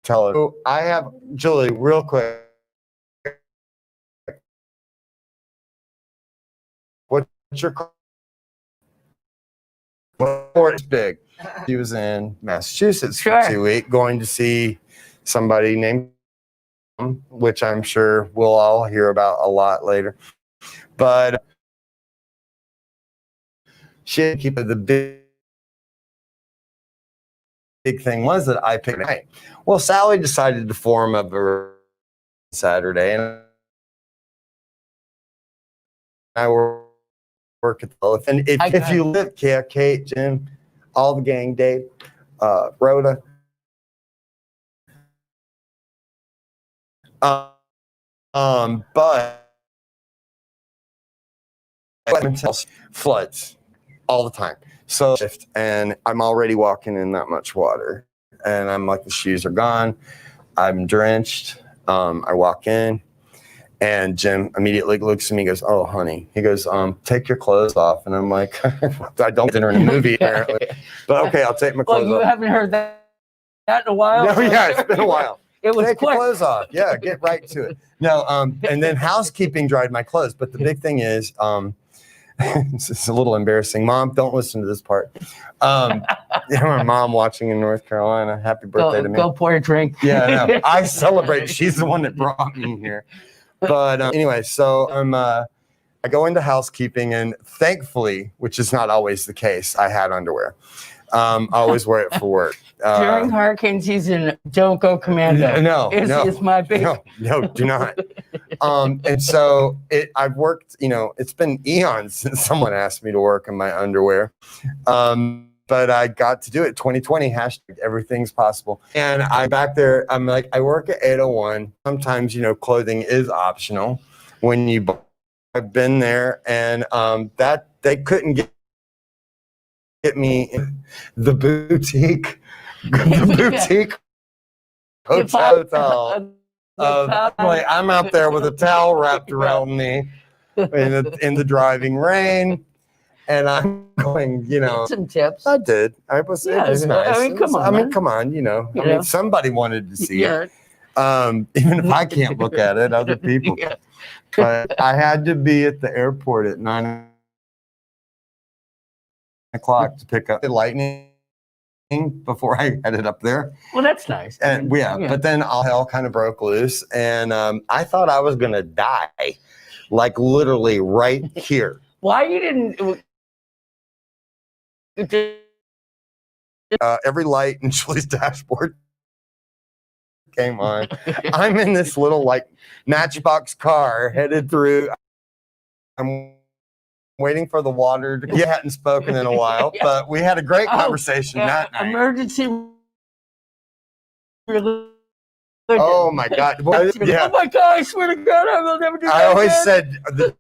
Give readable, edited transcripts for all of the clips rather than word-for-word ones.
tell it. So I have, Julie, real quick. What's your it's big? He was in Massachusetts for 2 weeks, going to see somebody named, which I'm sure we'll all hear about a lot later. But she had to keep it. The big thing was that I picked night. Well, Sally decided to form a Saturday, and I work at both. And if you live, Kate, Jim, all the gang, Dave, Rhoda, but floods all the time. So, and I'm already walking in that much water, and I'm like, the shoes are gone. I'm drenched. I walk in, and Jim immediately looks at me and goes, "Oh, honey." He goes, "Take your clothes off." And I'm like, I don't dinner in a movie apparently, but okay, I'll take my clothes off. Well, you haven't heard that in a while. No, yeah, it's been a while. It was Take quick. your clothes off. Yeah, get right to it. No, and then housekeeping dried my clothes. But the big thing is, it's a little embarrassing. Mom, don't listen to this part. My mom watching in North Carolina. Happy birthday to me. Go pour a drink. Yeah, no, I celebrate. She's the one that brought me here. But anyway, so I go into housekeeping, and thankfully, which is not always the case, I had underwear. I always wear it for work. During hurricane season, don't go commando. No, It's my big. No, do not. And so I've worked, it's been eons since someone asked me to work in my underwear. But I got to do it. 2020 hashtag everything's possible. And I'm back there. I'm like, I work at 801. Sometimes, clothing is optional when you buy. I've been there, and that they couldn't get me the boutique hotel. I'm out there with a towel wrapped around me in the driving rain, and I'm going, Some tips. I did. It was nice. Come on. Somebody wanted to see it. Even if I can't look at it, other people. Yeah. But I had to be at the airport at 9 o'clock to pick up the Lightning before I headed up there. Well, that's nice. And but then all hell kind of broke loose, and I thought I was gonna die, like literally right here. Why you didn't? Every light in Julie's dashboard came on. I'm in this little Matchbox car headed through. I'm waiting for the water to get. Hadn't spoken in a while, but we had a great conversation that night. Emergency. Oh my God! Well, yeah. Oh my God! I swear to God, I will never do that. I always again. said the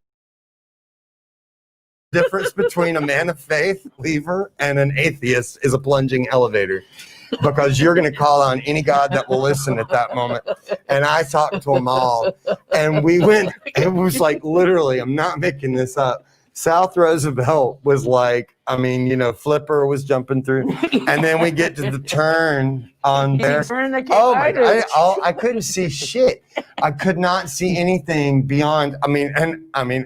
difference between a man of faith, believer, and an atheist is a plunging elevator. Because you're going to call on any God that will listen at that moment. And I talked to them all. And we went, it was like literally, I'm not making this up. South Roosevelt was like, Flipper was jumping through. And then we get to the turn on there. Oh my God, I couldn't see shit. I could not see anything beyond,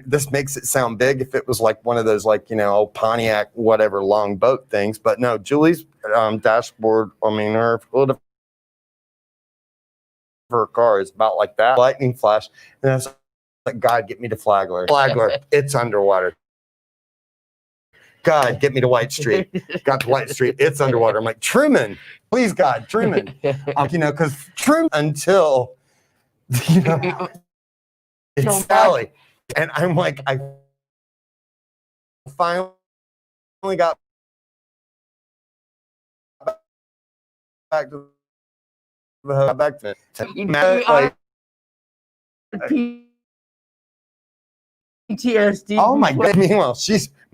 this makes it sound big if it was like one of those old Pontiac, whatever, long boat things. But no, Julie's dashboard, her hood of her car is about like that. Lightning flash. And I was like, God, get me to Flagler. Flagler, it's underwater. God, get me to White Street. Got to White Street. It's underwater. I'm like, Truman, please, God, Truman. Because Truman until, it's Sally. And I'm like, I finally got back to PTSD. Oh my God.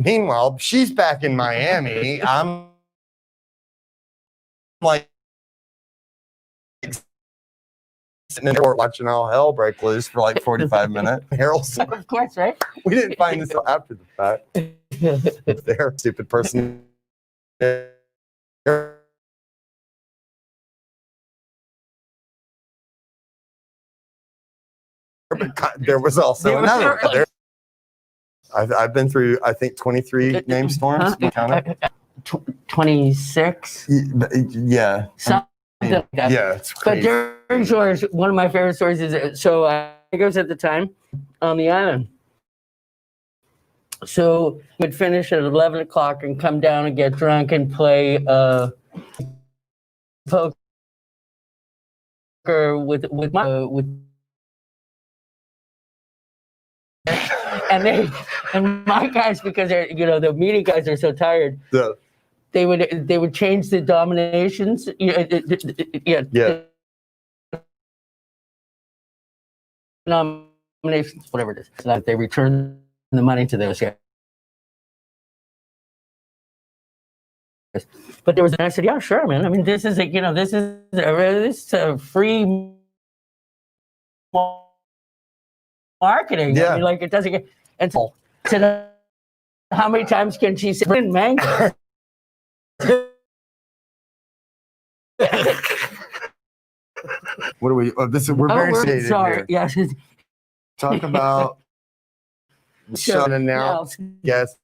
Meanwhile, she's back in Miami. I'm like sitting in the airport watching all hell break loose for like 45 minutes. Harrelson. Of course, right? We didn't find this out after the fact. They're a stupid person. there was also There was another. like- I've been through, I think, 23 name storms. You count it? 26. Yeah. Something like that. Yeah, it's But crazy. during George, one of my favorite stories is so I was at the time on the island. So we'd finish at 11 o'clock and come down and get drunk and play poker with my and my guys, because they're the meeting guys are so tired. Yeah. They would change the dominations. Yeah. Nominations, whatever it is. So that they return the money to those guys. But there was, and I said, yeah, sure, man. I mean, this is a free marketing. Yeah. I mean, like, it doesn't get, and so said, how many times can she say mango? What are we? We're very stated sorry. here. Yes. Talk about show and announce. Yes.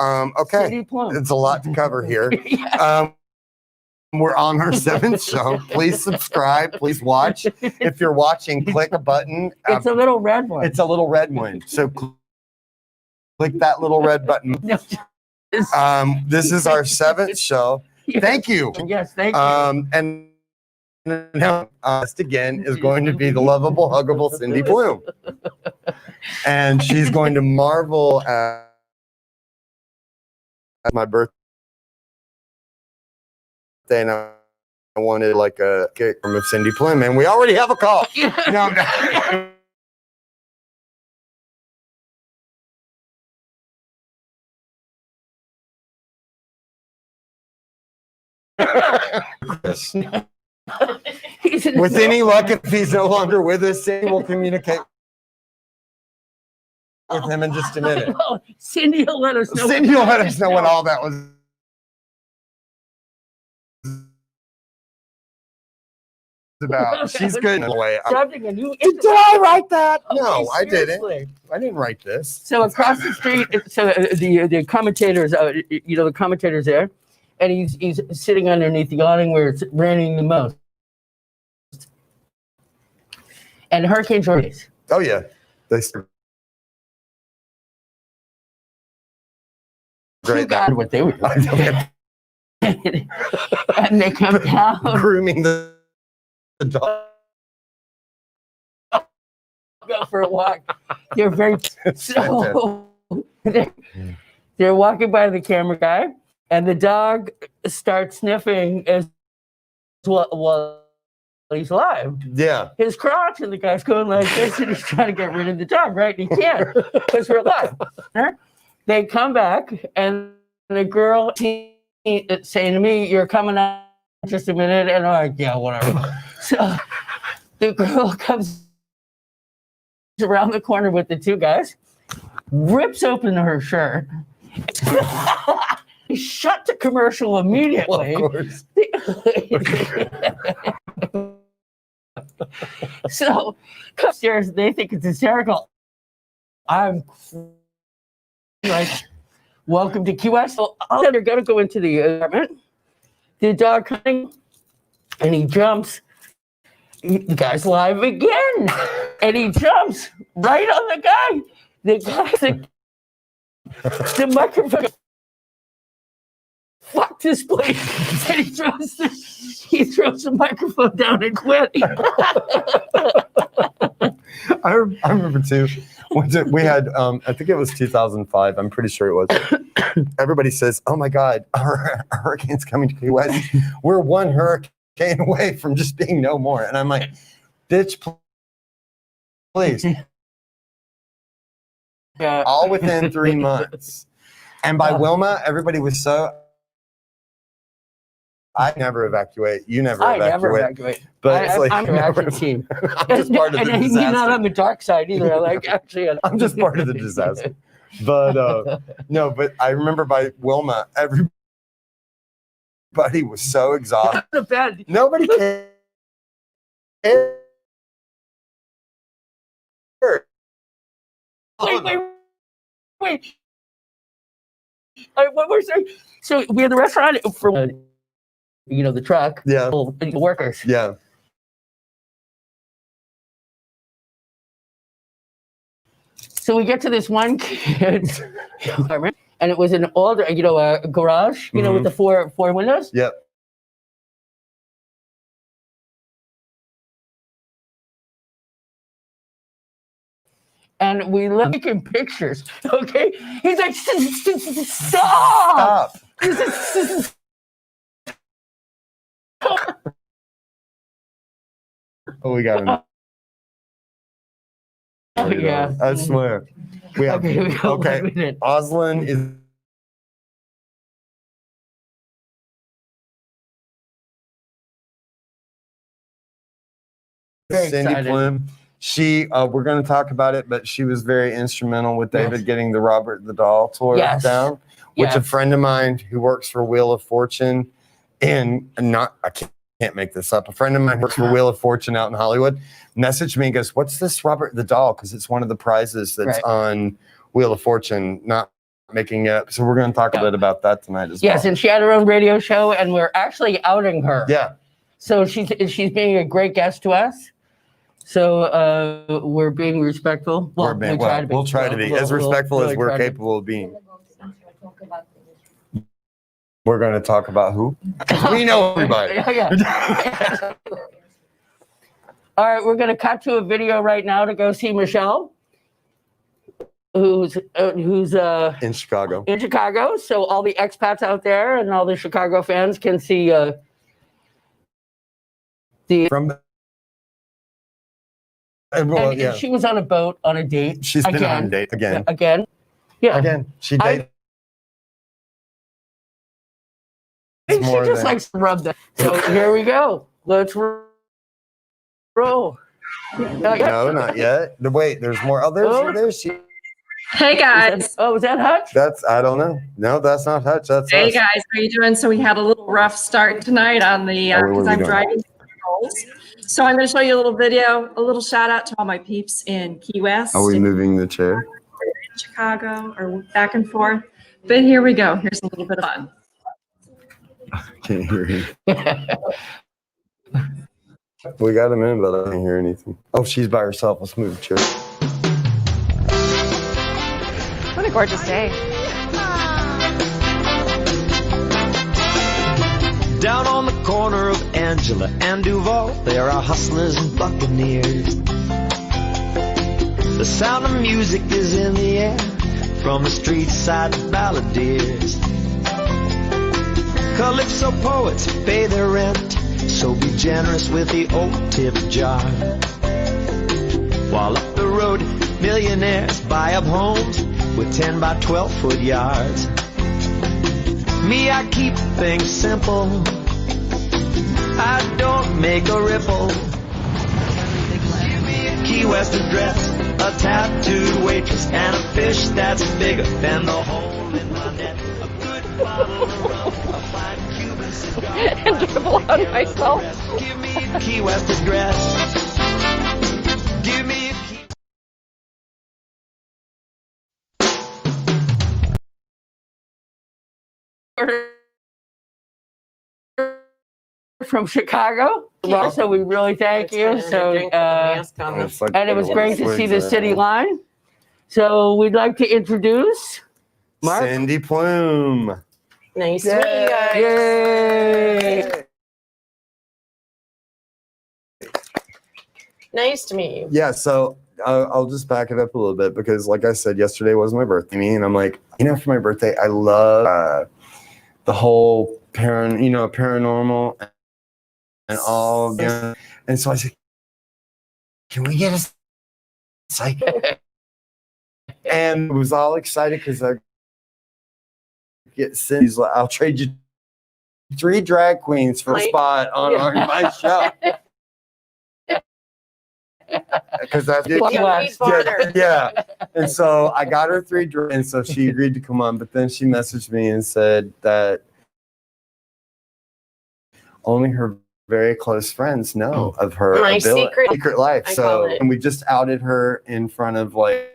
Okay. Cindy Plume. It's a lot to cover here. Yeah. We're on our 7th show. Please subscribe. Please watch. If you're watching, click a button. It's a little red one. It's a little red one. So click that little red button. This is our 7th show. Thank you. Yes, thank you. And now, again, is going to be the lovable, huggable Cindy Plume. And she's going to marvel at my birthday. And I wanted like a kick from Cindy Plume. And we already have a call. No. With any luck, if he's no longer with us, Cindy will communicate with him in just a minute. Cindy will let us know. Cindy will let us know what all that was about. She's good. In a way. Starting a new Did I write that? Okay, No, I didn't. seriously. I didn't write this. So across the street, so the commentators, the commentators there, and he's sitting underneath the awning where it's raining the most. And Hurricane George. Oh yeah, they great. God, what they were doing. And they come down. Grooming the dog. Go for a walk. They're very so. They're walking by the camera guy, and the dog starts sniffing as well. He's alive. Yeah. His crotch, and the guy's going like this, and he's trying to get rid of the dog, right? And he can't because we're alive. They come back, and the girl saying to me, "You're coming out in just a minute," and I'm like, "Yeah, whatever." So the girl comes around the corner with the two guys, rips open her shirt, shut the commercial immediately. Well, of course. So upstairs, they think it's hysterical. I'm like, welcome to Key West. So they're gonna go into the apartment. The dog coming, and he jumps. The guy's live again, and he jumps right on the guy. The guy's the microphone. Fuck this place! And he throws the microphone down and quit. I remember too. We had, I think it was 2005. I'm pretty sure it was. Everybody says, "Oh my God, our hurricane's coming to Key West. We're one hurricane away from just being no more." And I'm like, "Bitch, please." All within 3 months. And by Wilma, everybody was so. I never evacuate. You never I evacuate. never evacuate. But it's like, I'm an action team. I'm just part of the and you're not disaster. on the dark side either. Like actually, I'm just part of the disaster. But no, but I remember by Wilma, everybody was so exhausted. The bed. Nobody cared. Wait. What was it? So we had the restaurant for, the truck. Yeah. The workers. Yeah. So we get to this one kid's apartment, and it was an older, a garage, with the four windows. Yep. And we look taking pictures. Okay, he's like, stop. Oh, we got him. Oh, yeah. I swear. We have, Okay, we go. okay. Oslin is. Very Cindy excited. Plume. She, we're going to talk about it, but she was very instrumental with David getting the Robert the Doll tour down, which a friend of mine who works for Wheel of Fortune, I can't make this up. A friend of mine who works for Wheel of Fortune out in Hollywood messaged me and goes, "What's this Robert the Doll?" Because it's one of the prizes that's on Wheel of Fortune, not making it up. So we're going to talk a bit about that tonight as well. Yes, and she had her own radio show, and we're actually outing her. Yeah. So she's being a great guest to us. So we're being respectful. Well, we'll try to be as respectful as we're capable of being. We're going to talk about who? We know everybody. Yeah. All right, we're going to cut to a video right now to go see Michelle, who's in Chicago. In Chicago, so all the expats out there and all the Chicago fans can see she was on a boat on a date. She's been on a date again. Again. Yeah. Again. She dated. She just likes to rub that. So here we go. Let's roll. No, not yet. Wait, there's more. Oh, there's she. Hey guys. Was that Hutch? I don't know. No, that's not Hutch. That's Hey us. guys, how you doing? So we had a little rough start tonight on the because I'm driving. So I'm going to show you a little video, a little shout out to all my peeps in Key West. Are we moving the chair? In Chicago or back and forth. But here we go. Here's a little bit of fun. Can't hear you. We got him in, but I can't hear anything. Oh, she's by herself. Let's move the chair. What a gorgeous day. Down on the corner of Angela and Duval, there are hustlers and buccaneers. The sound of music is in the air from the street side balladeers. Calypso poets pay their rent, so be generous with the old tip jar. While up the road, millionaires buy up homes with 10 by 12 foot yards. Me, I keep things simple. I don't make a ripple. Give me a Key West address, a tattooed waitress, and a fish that's bigger than the hole in my net. A good bottle of rum, a fine Cuban cigar. And dribble on myself. Give me a Key West address. Give me a Key. From Chicago. So we really thank you. So and it was great to see the city line. So we'd like to introduce Mark. Cindy Plume. Nice to meet you guys. Yay! Nice to meet you. Yeah, so I'll just back it up a little bit because, like I said, yesterday was my birthday, and I'm like, for my birthday, I love the whole paranormal and all. And so I said, "Can we get a psychic?" And I was all excited because I get Cindy's like, "I'll trade you 3 drag queens for a spot on my show." Because that's yeah. And so I got her 3 drinks, and so she agreed to come on. But then she messaged me and said that only her very close friends know of her My secret life. I call So, it. and we just outed her in front of like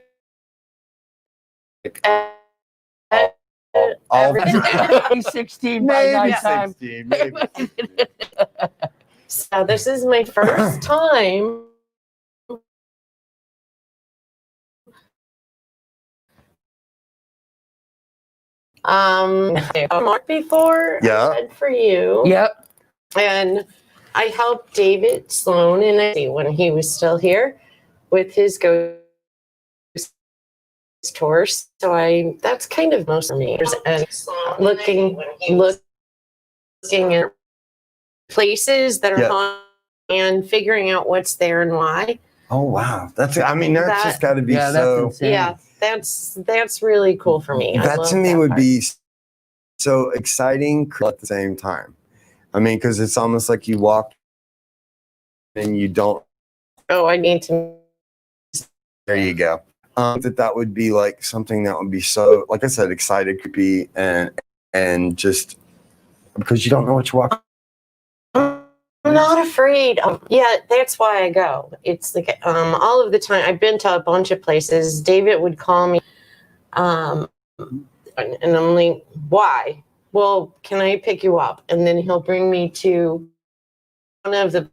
all Maybe 16 by maybe that time. 16, maybe 16. So this is my first time marked before Yeah. I read for you. Yep. And I helped David Sloan when he was still here with his ghost tours. So that's kind of most of me. And looking at places that are haunted and figuring out what's there and why. Oh wow, that's just got to be that's so. insane. Yeah, that's really cool for me. That to me would be so exciting at the same time. I mean, because it's almost like you walk and you don't. Oh, I need to. There you go. That would be like something that would be so, like I said, excited, creepy, and just because you don't know what you're walking. I'm not afraid. Yeah, that's why I go. It's like all of the time. I've been to a bunch of places. David would call me, and I'm like, "Why?" Well, can I pick you up? And then he'll bring me to one of the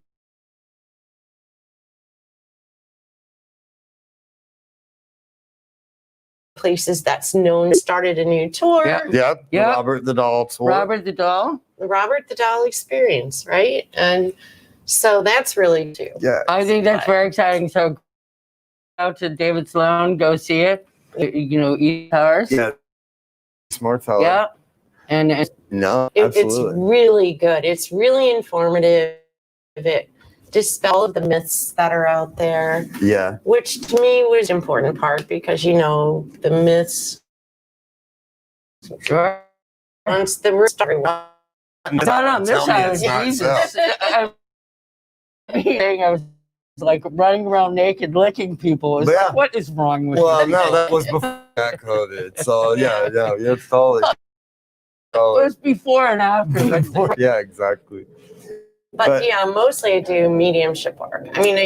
places that's known. Started a new tour. Yep. Yep. Robert the Doll tour. Robert the Doll. The Robert the Doll experience, right? And so that's really too. Yeah. I think that's very exciting. So out to David Sloan, go see it. Eat ours. Yeah. Smart fellow. Yeah. And No, It's absolutely. really good. It's really informative. It dispels the myths that are out there, Yeah. which to me was an important part because the myths. sure. Once the real story. No, this Tell me side it's is not Jesus. I was like running around naked licking people. It's Yeah. like, what is wrong with Well, you? no, that was before that coded. So yeah, it's totally. It was before and after. But Yeah, exactly. But yeah, mostly I do mediumship work. I mean,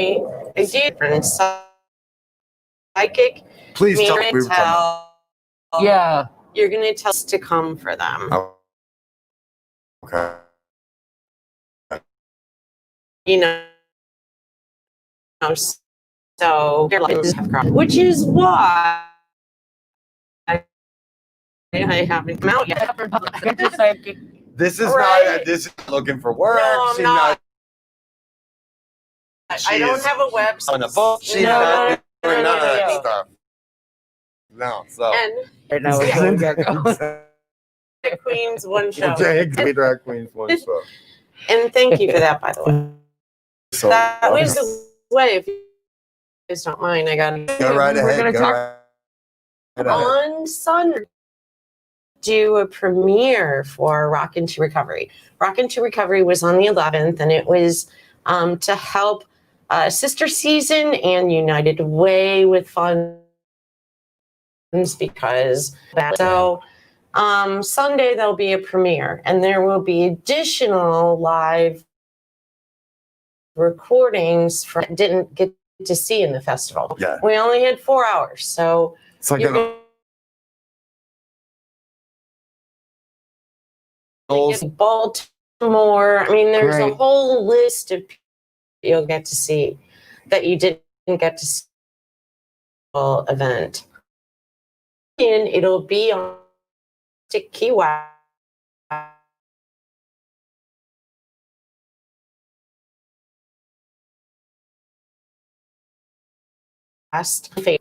I do different psychic. Please tell me You're we were talking about. yeah. You're gonna tell us to come for them. Oh, okay. So their lives have grown, which is why I haven't come out yet. It's just like, This is Right. not. This is looking for work. No, I'm She's not. She I don't is have a website. on a book. She's No, not doing none of that no. stuff. No. So. And right now we're going to go. Drag Queens one show. Drag Queens one show. And thank you for that, by the way. So That was the way. If you guys don't mind, I got go right We're ahead. gonna Go talk- right ahead. on Sunday. Do a premiere for Rockin To Recovery. Rockin To Recovery was on the 11th, and it was to help Sister Season and United Way with funds because so Sunday there'll be a premiere, and there will be additional live recordings from didn't get to see in the festival. Yeah. We only had 4 hours, so It's like you're an Baltimore. I mean, there's a Great. whole list of people you'll get to see that you didn't get to see event. And it'll be on Key West.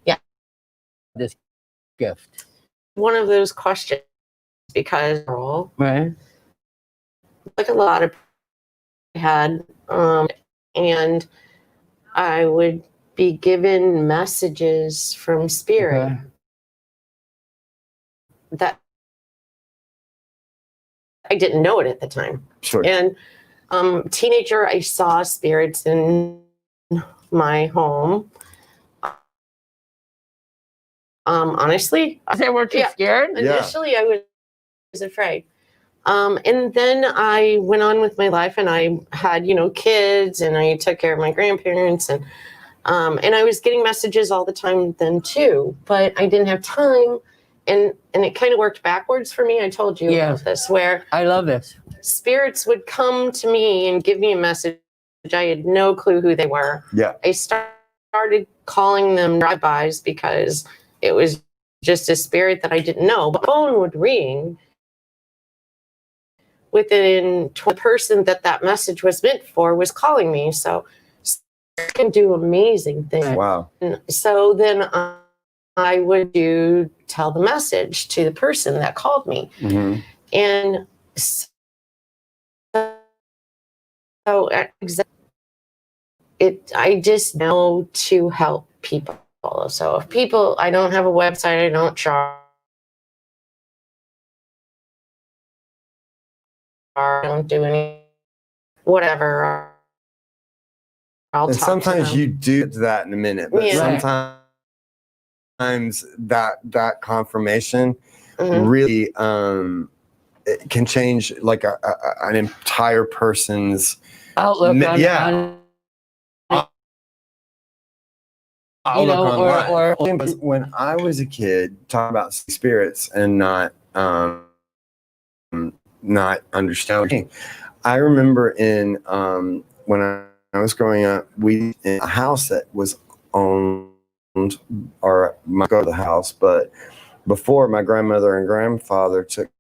Yeah, This gift. one of those questions because Right. like a lot of had and I would be given messages from spirit Okay. that I didn't know it at the time. sure. And teenager, I saw spirits in my home. Honestly, They were too Yeah. scared? Yeah. initially I was afraid. And then I went on with my life, and I had, kids, and I took care of my grandparents, and I was getting messages all the time then too, but I didn't have time. And it kind of worked backwards for me. I told you about this, where I love this. spirits would come to me and give me a message. I had no clue who they were. Yeah. I started calling them drive-bys because it was just a spirit that I didn't know. But the phone would ring within the person that message was meant for was calling me. So it can do amazing things. Wow. And so then I would tell the message to the person that called me. Mm-hmm. And so I just know to help people. So if people, I don't have a website, I don't charge, I don't do any, whatever. And sometimes you do that in a minute, but sometimes that confirmation really it can change like an entire person's outlook on when I was a kid, talking about spirits and not understanding. I remember in when I was growing up, we in a house that was owned, or my go to the house, but before, my grandmother and grandfather took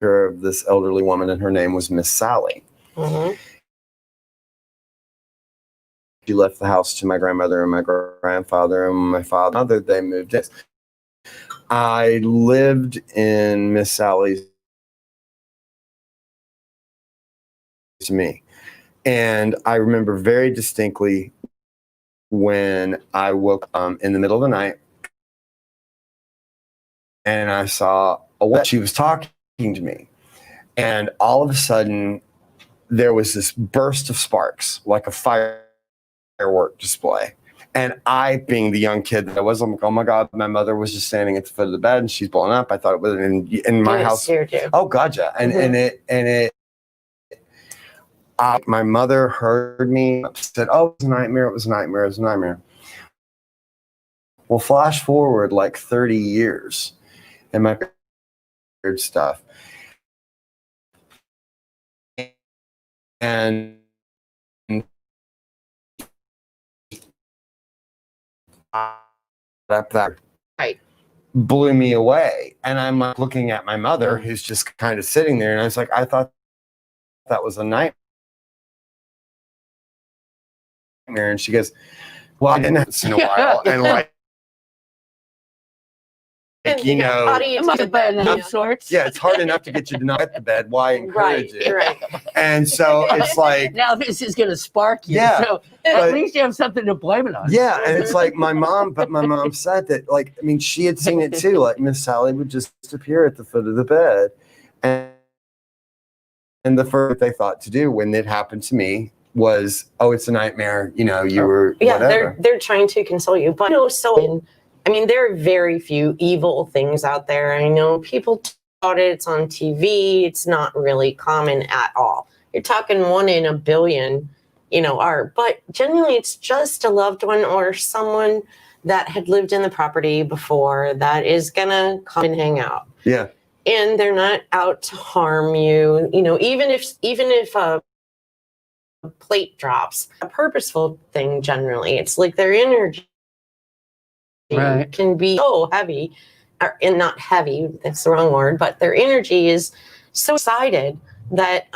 care of this elderly woman, and her name was Miss Sally. Mm-hmm. She left the house to my grandmother and my grandfather and my father. They moved in. I lived in Miss Sally's to me. And I remember very distinctly when I woke in the middle of the night and I saw a woman. She was talking to me. And all of a sudden, there was this burst of sparks, like a firework display. And I, being the young kid that I was, I'm like, oh my God, my mother was just standing at the foot of the bed and she's blowing up. I thought it was in my house. Scared you. Oh, gotcha. And my mother heard me, said, oh, it was a nightmare, it was a nightmare, it was a nightmare. Well, flash forward like 30 years and my weird stuff. And that blew me away. And I'm like looking at my mother who's just kind of sitting there. And I was like, I thought that was a nightmare. And she goes, well, I didn't have this in a while. And like, you know, how do you do that? of sorts. Yeah, it's hard enough to get you to not get the bed. Why encourage it? Right. And so it's like, now this is going to spark you. Yeah, So at least you have something to blame it on. yeah, and it's like my mom said that, like, I mean, she had seen it too. Like Miss Sally would just appear at the foot of the bed, and the first they thought to do when it happened to me was, oh, it's a nightmare. You know, you were whatever. They're trying to console you, but I mean, there are very few evil things out there. I know people talk about it. It's on TV. It's not really common at all. You're talking 1 in a billion, are. But generally, it's just a loved one or someone that had lived in the property before that is gonna come and hang out. Yeah. And they're not out to harm you. Even if a plate drops, a purposeful thing. Generally, it's like their energy. Right. Can be so heavy, and not heavy, that's the wrong word, but their energy is so excited that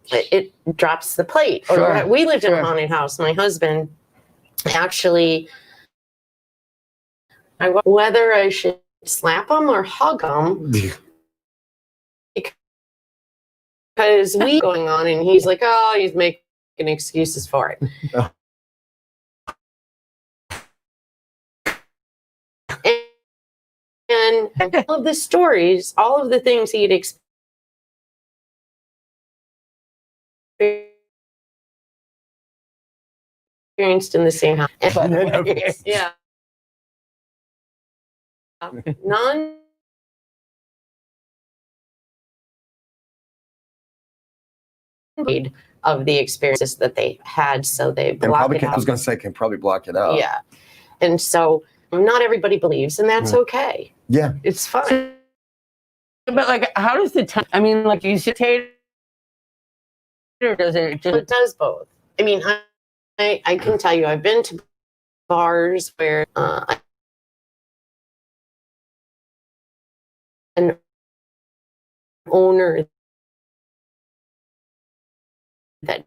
it drops the plate. Sure. Or we lived in a haunted house. My husband actually, whether I should slap him or hug him, because we going on, and he's like, oh, he's making excuses for it. And all of the stories, all of the things he'd experienced in the same house. Yeah. None of the experiences that they had, so they And block probably it out. I was going to say can probably block it out. Yeah, and so not everybody believes, and that's okay. Yeah. It's fine. But like, how does the time? I mean, like, do you sit or does it just? It does both. I mean, I can tell you, I've been to bars where an owner that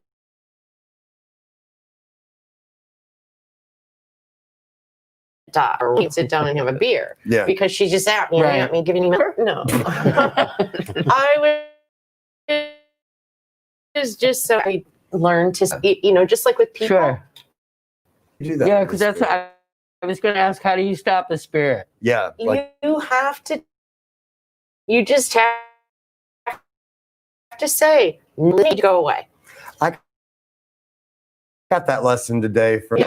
or we can sit down and have a beer Yeah. because she's just at me, Right. at me, giving me no. I was just so I learned to, just like with people. Sure. You do that. Yeah, because that's what I was going to ask. How do you stop the spirit? Yeah. Like, You have to. You just have to say, "Need to go away." got that lesson today from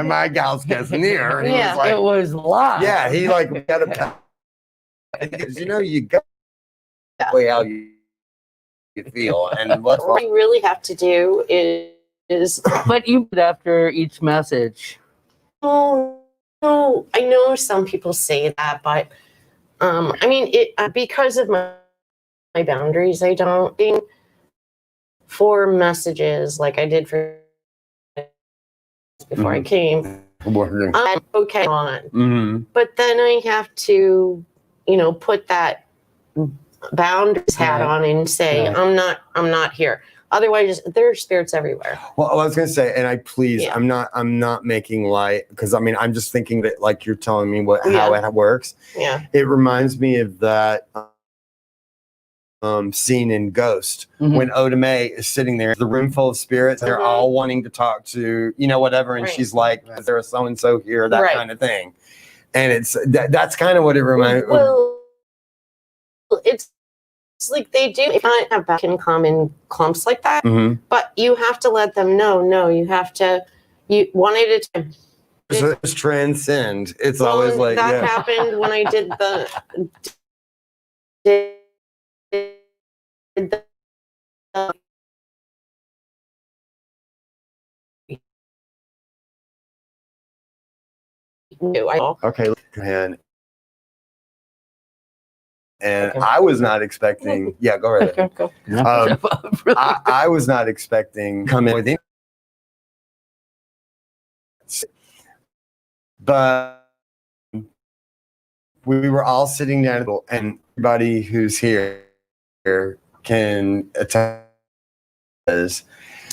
my gal's Casimir. And he Yeah. was like, It was live. yeah, he like got a you got that way how you feel. And what's What you really have to do is But you after each message. oh no, I know some people say that, but I mean it because of my boundaries, I don't think for messages like I did for before I came. I'm okay on. Mm-hmm. But then I have to, put that boundaries hat on and say, Right. I'm not here. Otherwise, there are spirits everywhere. Well, I was gonna say, and Yeah. I'm not making light because I'm just thinking that like you're telling me how it works. Yeah. It reminds me of that scene in Ghost Mhm. when Oda Mae is sitting there, the room full of spirits, they're Mhm. all wanting to talk to whatever, and Right. she's like, "Is there a so and so here?" That Right. kind of thing, and it's that's kind of what it reminds. Well, it's like they do not have back in common clumps like that, Mhm. but you have to let them know. No, you have to. You one at a time. So it's transcend. It's Well, always like that happened when I did the okay, and Okay. I was not expecting. Yeah, go right ahead. Go. I was not expecting come in with any, but we were all sitting down, and everybody who's here can attest.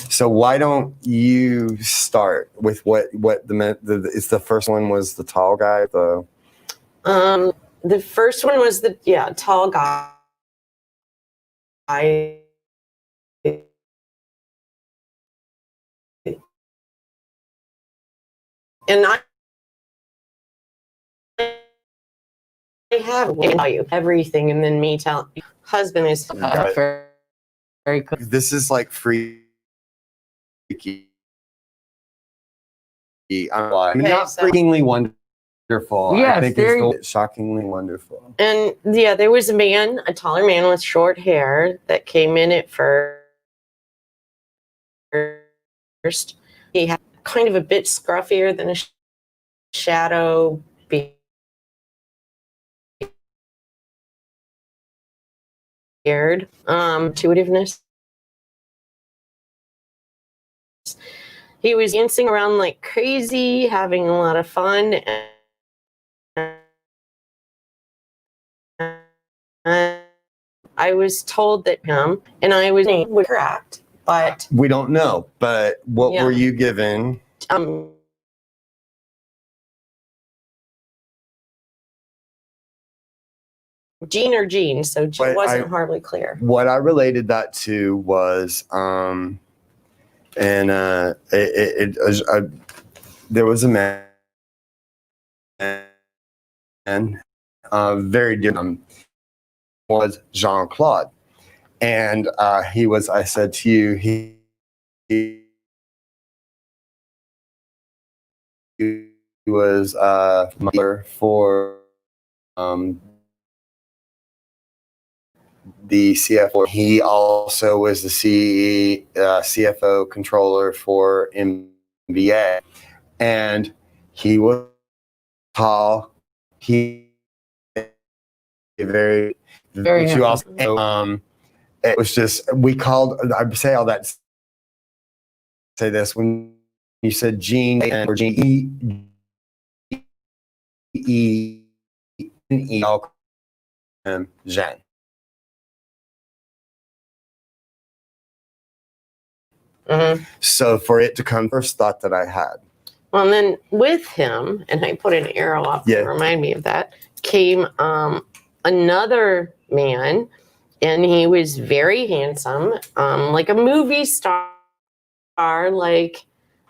So why don't you start with what it's the first one was the tall guy, The first one was the tall guy. And I have to tell you everything, and then me tell husband is Very, very cool. this is like freaky. I'm like, Okay, not so- freakingly wonderful. I Yes, think there it's shockingly wonderful. And there was a taller man with short hair that came in at first. He had kind of a bit scruffier than a shadow beard. Intuitiveness. He was dancing around like crazy, having a lot of fun. And I was told that him and I was correct, but We don't know, but what Yeah. were you given? Gene, so Gene But wasn't horribly clear. What I related that to was, there was a man, very different, was Jean-Claude, and he was. I said to you, he was mother for the CFO. He also was the CFO controller for MBA, and he was tall. He very, Very but you also, it was just, we called, I say all that, say this, when you said Gene or Gene I'll call him Jen. Mhm. So for it to come, first thought that I had. Well, and then with him, and I put an arrow up Yeah. to remind me of that, came another man, and he was very handsome, like a movie star, like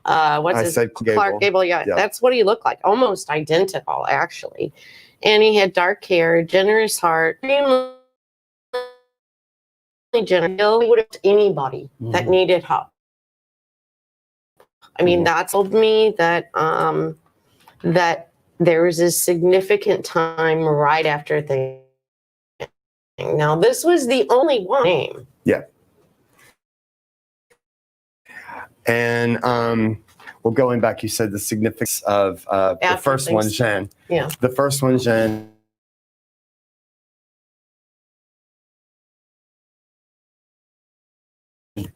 what's I his said Clark Gable. Yeah, Yeah. that's what he looked like, almost identical, actually. And he had dark hair, generous heart, extremely generous. He would have anybody that needed help. I mean, that told me that that there was a significant time right after thing. Now, this was the only one name. Yeah. And well, going back, you said the significance of the After first one, things- Jen. Yeah. The first one, Jen.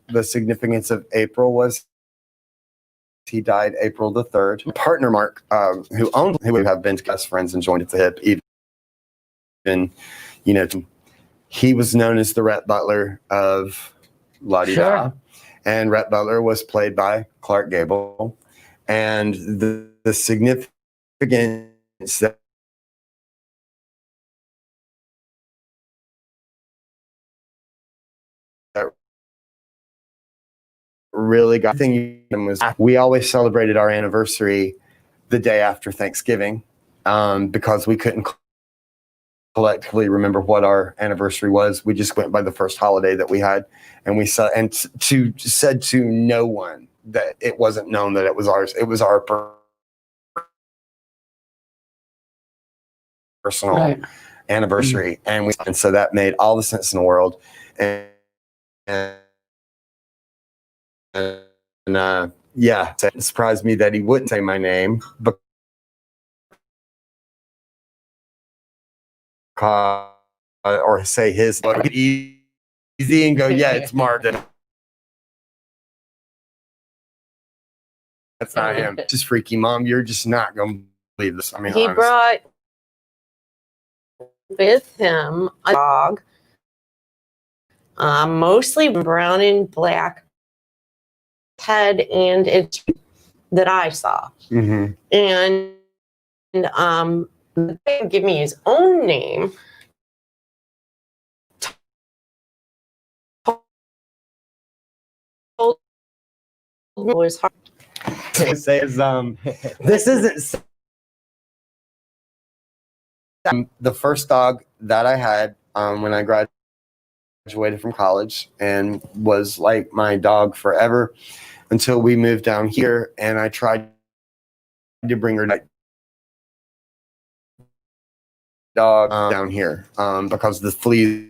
The significance of April was he died April the 3rd. Partner Mark, who would have been best friends and joined at the hip, even, you know, he was known as the Rhett Butler of La Di Da. Sure. And Rhett Butler was played by Clark Gable. And the significance that really got thing was we always celebrated our anniversary the day after Thanksgiving, because we couldn't collectively remember what our anniversary was. We just went by the first holiday that we had, and we said, and said to no one that it wasn't known that it was ours. It was our personal Right. anniversary, and so that made all the sense in the world. And yeah, it surprised me that he wouldn't say my name because, or say his easy and go, yeah, it's Mark. That's not him. Just freaky, Mom. You're just not going to believe this. I mean, He honestly. brought with him a dog, mostly brown and black head, and it's that I saw. Mhm. And they didn't give me his own name. Was hard. It says, this isn't the first dog that I had when I graduated from college, and was like my dog forever until we moved down here, and I tried to bring her dog down here because the fleas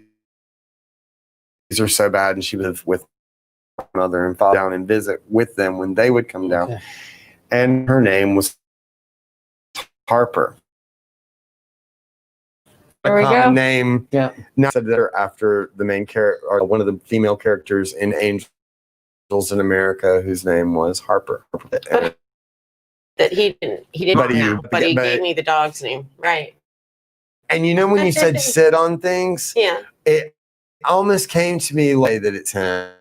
are so bad, and she lived with my mother and father down and visit with them when they would come down. Okay. And her name was Harper. There we A common go. name. Yeah. Now said that after the main character, or one of the female characters in Angels in America, whose name was Harper. That he didn't But he gave me the dog's name. Right. And you know, when you said sit on things, Yeah. it almost came to me like that it's him.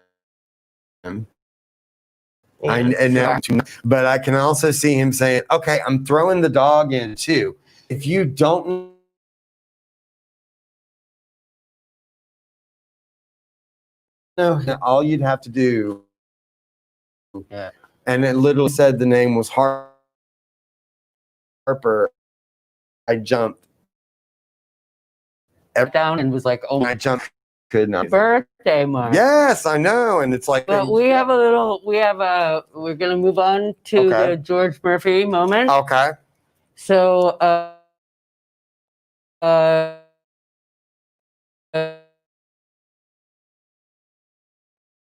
Yeah. But I can also see him saying, okay, I'm throwing the dog in too. If you don't know, all you'd have to do, Yeah. and it literally said the name was Harper. I jumped Down and was like, oh, I jumped. Could not. birthday, Mark. Yes, I know, and it's like. But we're going to move on to Okay. the George Murphy moment. Okay. So,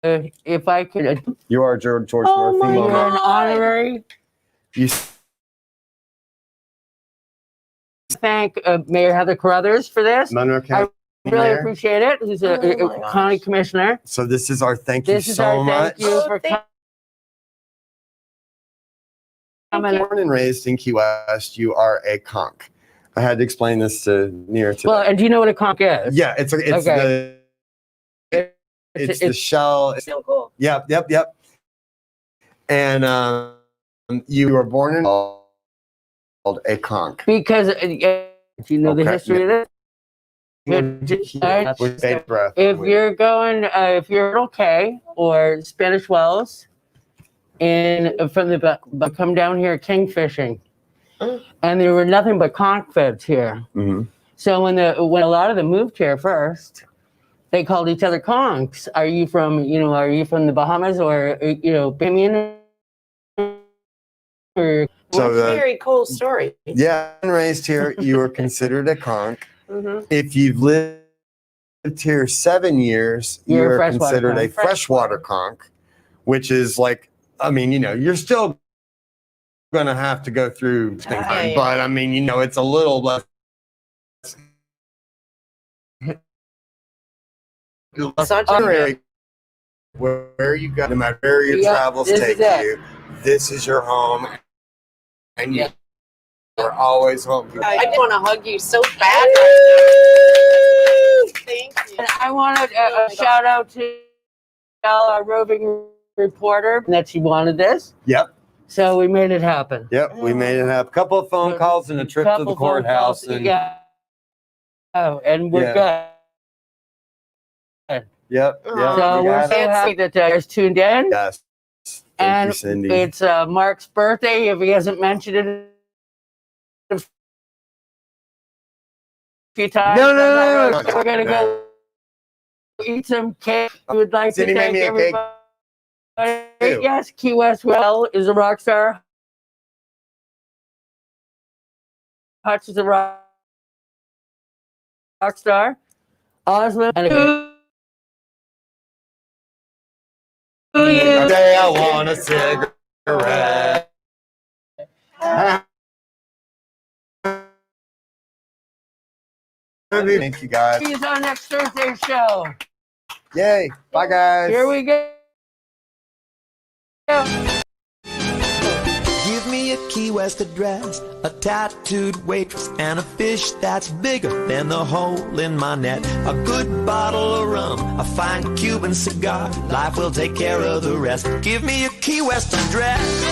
if I could, You are George Oh Murphy. my you're Mama. an honorary. You Thank Mayor Heather Carruthers for this. Monroe County Really Mayor. appreciate it. He's Oh a my gosh. county commissioner. So this is our thank you This is so our much. thank you for thank- coming. Born and raised in Key West, you are a conch. I had to explain this to Near today. Well, and do you know what a conch is? Yeah, it's Okay. it's the shell. So cool. Yep. And you were born and called a conch. Because do you know the Okay. history of this? With bated breath. If you're going, if you're okay, or Spanish Wells, from the come down here king fishing, and there were nothing but conch feds here. Mm-hmm. So when a lot of them moved here first, they called each other conchs. Are you from the Bahamas or Bahamian? Or So Very cool story. yeah, and raised here, you were considered a conch. Mm-hmm. If you've lived here 7 years, You're a you're freshwater considered a conch. freshwater conch, which is like, I mean, you're still gonna have to go through things, Yeah. but I mean, it's a little less. Such a- Honorary, where you go, no matter where your Yeah, travels this take is it. you, this is your home, and Yeah. you're always home. I just want to hug you so bad. Thank you. And I wanted a shout out to our roving reporter that she wanted this, Yep, so we made it happen. we made it happen. A couple of phone calls and a trip to Couple the phone courthouse, calls, and yeah. Oh, and we're Yeah. good. yep. So we So we're got so it. happy that you guys tuned in. Yes. Thank And you, Cindy. it's Mark's birthday. If he hasn't mentioned it a few times, No. we're gonna go eat some cake. We would like Cindy to made thank me a cake, everybody. too. Yes, Key West Well is a rock star. Hutch is a rock star. Osmond and Today I want a cigarette. Thank you, guys. see you on next Thursday's show. Yay. Bye, guys. Here we go. Give me a Key West address, a tattooed waitress, and a fish that's bigger than the hole in my net. A good bottle of rum, a fine Cuban cigar. Life will take care of the rest. Give me a Key West address.